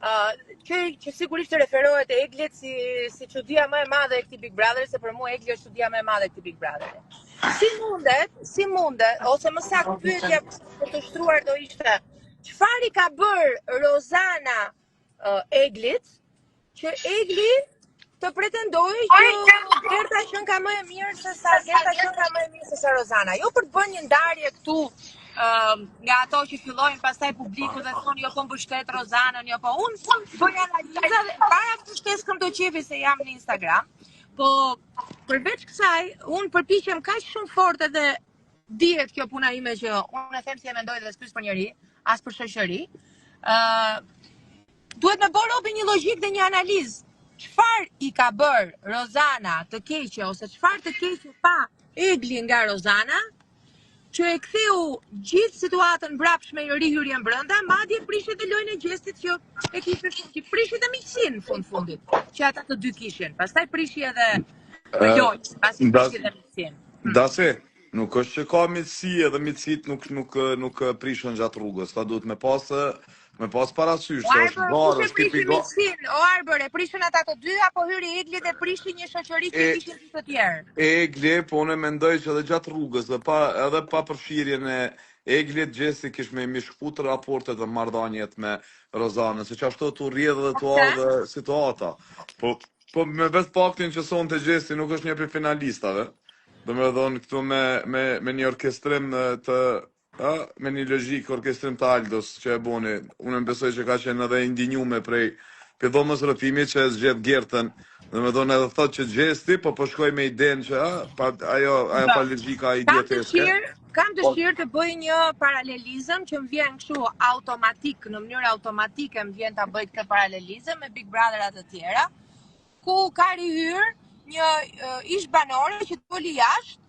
që sigurisht të referohet e Eglit si çudia më e madhe e këtij Big Brother, se për mua Egli është çudia më e madhe e këtij Big Brother. Si mundet, ose më saktë pyetja për të shtruar do ishte, çfarë i ka bërë Rozana Eglit që Egli të pretendojë që Gerta Qen ka më e mirë se sa Rozana. Jo për të bërë një ndarje këtu nga ato që fillojnë pastaj publiku dhe thonë jo po mbështet Rozanën, jo po unë bëj analiza dhe para të shtesë Këmbdoqefi se jam në Instagram, po përveç kësaj unë përpiqem kaq shumë fort edhe dihet kjo puna ime që unë e them si e mendoj dhe s'pyes për njëri, as për shoqëri. Duhet me bërë robi një logjik dhe një analizë. Çfarë i ka bërë Rozana të keqe ose çfarë të keqe pa Egli nga Rozana që e ktheu gjithë situatën mbrapshme i rihyrjen brenda, madje prishi dhe lojën e gjestit që e kishte që prishi dhe miqësinë fundit, që ata të dy kishin. Pastaj prishi edhe lojën, pasi prishi dhe miqësinë. Dase, nuk është që ka miqësi edhe miqësit nuk prishën gjatë rrugës, ta duhet me pas parasysh se është varë, është tipi miqësinë, o Arbër, e prishën ata të dy apo hyri Egli dhe prishi një shoqëri që kishin të tjerë? Egli, po unë mendoj që edhe gjatë rrugës edhe pa përfshirjen e Eglit, Gjesi kish me mishkput raportet dhe marrëdhëniet me Rozanën, se që ashtu të rrjedhë dhe të ardhe situata. Po me vetë faktin që sonte Gjesi nuk është një për finalistave, dhe me dhonë këtu me një orkestrim me një logjik orkestrim të Aldos që e boni, unë më besoj që ka qenë edhe indinjume prej pëdhomës rëfimit që e zgjedh Gertën, dhe me thonë edhe thot që Gjesti, po shkoj me idenë që ajo pa logjika idioteske. Kam dëshirë të bëj një paralelizëm që më vjen kështu automatik, në mënyrë automatike më vjen ta bëj këtë paralelizëm me Big Brotherat të tjera, ku ka rihyrë një ish banore që doli jashtë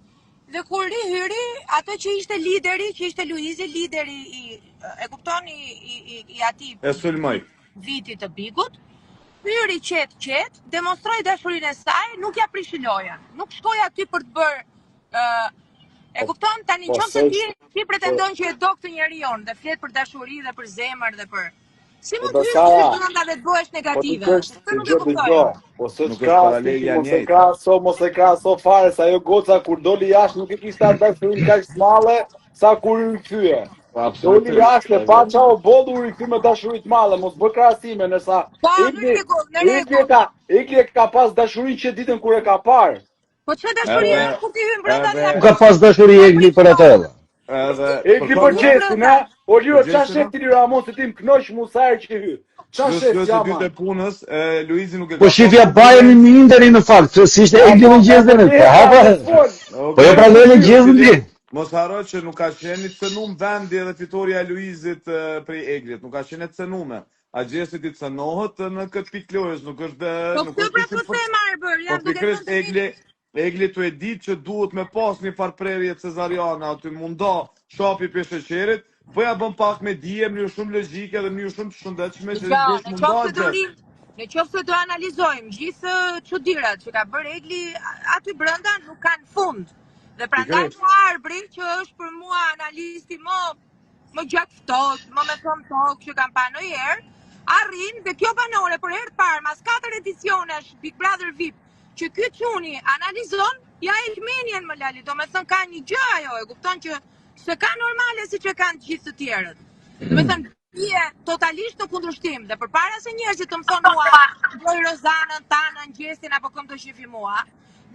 dhe kur rihyri atë që ishte lideri, që ishte Luizi, lideri e kupton i atij vitit të Bigut, hyri qet, demonstroi dashurinë e saj, nuk ja prishi lojën. Nuk shkoi aty për të bërë e kupton tani nëse ti pretendon që e do këtë njeriu dhe flet për dashuri dhe për zemër dhe për si mund të hysh në dhe të bëhesh negative? Nuk e kuptoj. Po mos e krahaso fare sa ajo goca kur doli jashtë nuk e kishte atë dashurinë kaq smalle sa kur u rikthye. Doli jashtë pa çao bollu u rikthy me dashuri të madhe, mos bë krahasime ndërsa Egli ka pas dashurinë që ditën kur e ka parë. Po çfarë dashurie kur ti hyn brenda dhe ka pas dashuri Egli për atë. Egli për Gjesin, o Liro, çfarë shef ti Ramon se ti më knoq Musajër që hy? Çfarë shef jam? Dytë punës, Luizi nuk e ka. Po shifja Bayern në Interi në fakt, se ishte Egli në Gjesën. Po jo pra në Gjesën ti. Mos harro që nuk ka qenë të cënum vendi edhe fitoria e Luizit prej Eglit, nuk ka qenë të cënume. A Gjesi ti cënohet në këtë pikë lojës, nuk është Egli të e ditë që duhet me pas një farprerje cezariana aty munda shapi për sheqerit, po ja bën pak me dije, mënyrë shumë logjike dhe mënyrë shumë të shëndetshme që është munda. Në qoftë se do analizojmë gjithë çudirat që ka bërë Egli aty brenda nuk kanë fund. Dhe prandaj Arbri që është për mua analisti më gjatë ftohtë, më me thon tokë që kam pa ndonjëherë, arrin dhe kjo banore për herë të parë mas 4 edicionesh Big Brother VIP që ky çuni analizon, ja e menjen më lali, do me thënë ka një gjë ajo, e kupton që se ka normale si që kanë gjithë të tjerët. Do me thënë, bie totalisht në kundërshtim, dhe përpara se njerëzit të më thonë mua, doj Rozanën, Tanën, Gjesin, apo Këmbdoqefi mua,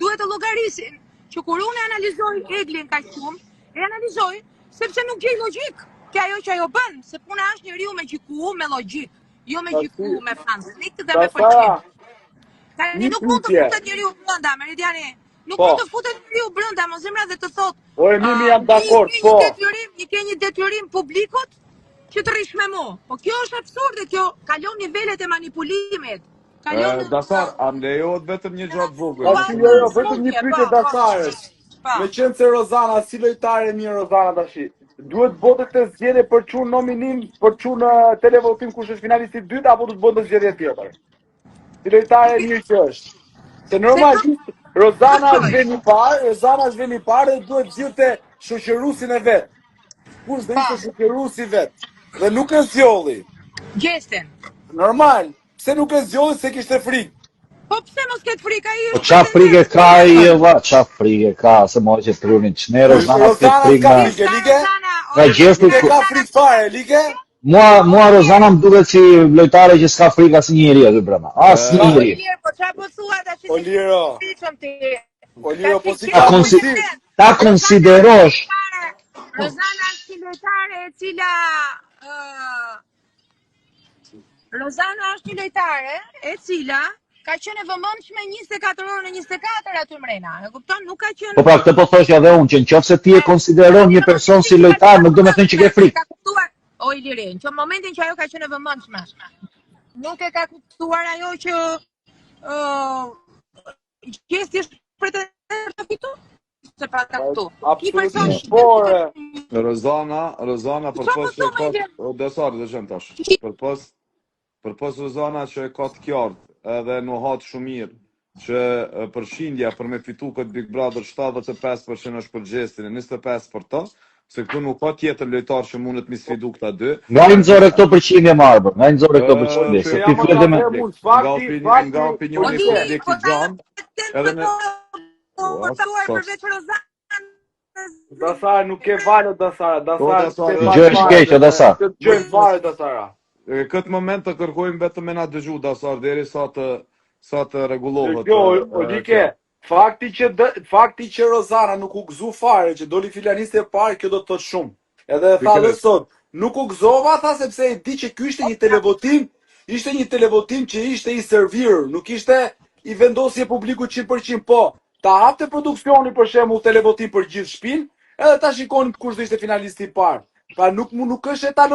duhet të llogarisin që kur unë analizoj Eglin kaq shumë, e analizoj sepse nuk gjej logjik ke ajo që ajo bën, se puna është njeriu me gjiku, me logjik, jo me gjiku, me fanslik dhe me pëlqim. Tani nuk mund të futet njeriu brenda, Meridiani. Nuk mund të futet njeriu brenda, mos zemra dhe të thotë. Po mimi jam dakord, po. I ke një detyrim publikut që të rish me mua. Po kjo është absurde, kjo kalon nivelet e manipulimit. Dasar, a më lejohet vetëm një gjatë vogël? Jo, vetëm një pyetje Dasarës. Me qenë se Rozana si lojtare mirë Rozana tash. Duhet botë të zgjedhje për çun nominim, për çun televotim kush është finalisti i dytë apo do të bëhet zgjedhje tjetër? Si lojtare mirë që është. Se normalisht Rozana është veni parë dhe duhet zgjidhte shoqërusin e vet. Kush do ishte shoqërusi vet? Dhe nuk e zgjolli. Gjesin. Normal. Pse nuk e zgjodhi se kishte frikë? Po pse mos ketë frikë ai? Po qa frike ka i eva, qa frike ka, se moj që të rrunin qne Rozana s'ke frikë nga... Nga gjesti... Nuk e ka frikë fare, Like? Mua Rozana më duket si lojtare që s'ka frikë asë njëri aty brenda. Asë njëri. Oliro, po si ka mundësi? Ta konsiderosh... Rozana është një lojtare e cila... Rozana është një lojtare e cila ka qenë e vëmendshme 24 orë në 24 aty mrena. E kupton? Nuk ka qenë. Po pra këtë po thoshja edhe unë, që nëse ti e konsideron një person si lojtar, nuk do të thënë që ke frikë. O Iliri, në momentin që ajo ka qenë e vëmendshme, nuk e ka kuptuar ajo që gjesti është pretendent të fitu. Se pra ka këtu. Rozana përpos që ka desari dhe gjënë tash. Përpos Rozana që ka të kjartë edhe në hatë shumë mirë që përshindja për me fitu këtë Big Brother 75% është për gjestin e 25% për ta, se këtu nuk ka tjetër lojtar që mundet mi sfidu këta dy. Nga i nëzore këto përqindje marë, nga i nëzore këto përqindje, se ti fletë me... Nga opinioni publik i gjanë, edhe në... Dasara nuk e valë Dasara. Gjë është keqë, Dasara. Gjë valë Dasara. Këtë moment të kërkojmë vetëm me na dëgju Dasar deri sa të rregullohet. Like, fakti që Rozana nuk u gëzu fare, që doli finaliste e parë, kjo do të thotë shumë. Edhe tha dhe sot, nuk u gëzova, tha sepse e di që ky ishte një televotim që ishte i servir, nuk ishte i vendosje publiku 100%, po. Ta hapte produksioni për shembull televotim për gjithë shtëpinë, edhe ta shikonin kush do ishte finalisti i parë. Pra nuk është etalon